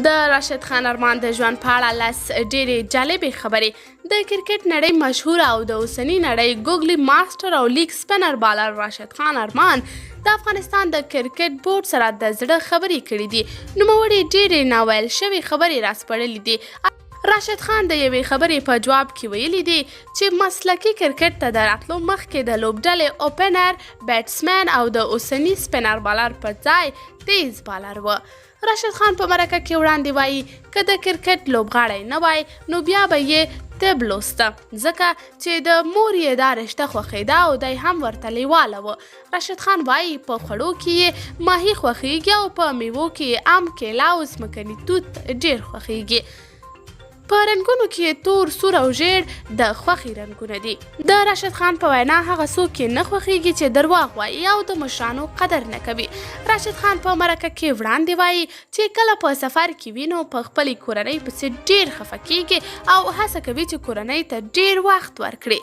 د راشد خان ارمان د ژوند په اړه لس ډېرې جالبې خبرې. د کرکټ نړۍ مشهور او د اوسني نړۍ ګوګلي ماسټر او لیګ سپنر بالر راشد خان ارمان د افغانستان د کرکټ بورډ سره د زړه خبرې کړې دي. نوموړي ډېرې ناویل شوې خبرې راسپړلې دي. راشد خان د یوې خبرې په جواب کې ویلي دي چې مسلکي کرکټ ته د راتلو مخکې د لوبډلې اوپنر، بیټسمن او د اوسني سپنر بالر پر ځای تیز بالر و. راشد خان په مرکه کې وړاندې وایي که د کرکټ لوبغاړی نه وای نو بیا به یې طب لوسته، ځکه چې د مور یې دا رشته خوښېده او دی هم ورته لیواله و. راشد خان وایي په خوړو کې یې ماهي خوښېږي او په میوو کې یې ام، کیله او ځمکني توت ډېر خوښېږي. په رنګونو کې تور، سور او ژیړ د خوښې رنګونه دي. د راشد خان په وینا هغه څوک یې نه خوښېږي چې درواغ وایي او د مشرانو قدر نه کوي. راشد خان په مرکه کې وړاندې وایي چې کله په سفر کې وي نو په خپلې کورنۍ پسې ډېر خفه کېږي او هڅه کوي چې کورنۍ ته ډېر وخت ورکړي.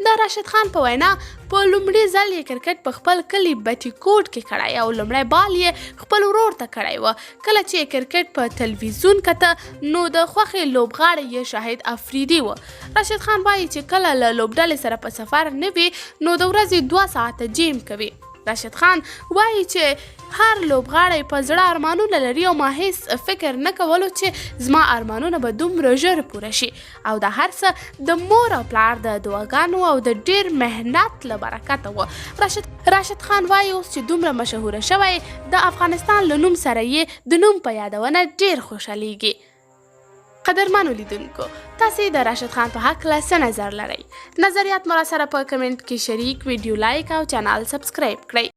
د راشد خان په وینا په لومړي ځل یې کرکټ په خپل کلي بټي کوټ کې کړی او لومړی بال یې خپل ورور ته کړی و. کله چې کرکټ په تلویزیون کته نو د خوښې لوبغاړی یې شاهد افریدي و. راشد خان وایي چې کله له لوبډلې سره په سفر نه وي نو د ورځې 2 ساعته جیم کوي. راشد خان وایي چې هر لوبغاړی په زړه ارمانونه لري او ما هیڅ فکر نه کولو چې زما ارمانونه به دومره ژر پوره شي او دا هر څه د مور او پلار د دعاګانو او د ډېر محنت له برکته و. راشد خان وایي اوس چې دومره مشهوره شوی د افغانستان له نوم سره یې د نوم په یادونه ډېر خوشحالیږي. قدرمنو لیدونکو، تاسې د راشد خان په هکله څه نظر لرئ؟ نظریات مو راسره په کمنټ کې شریک، ویډیو لایک او چینل سبسکرایب کړئ.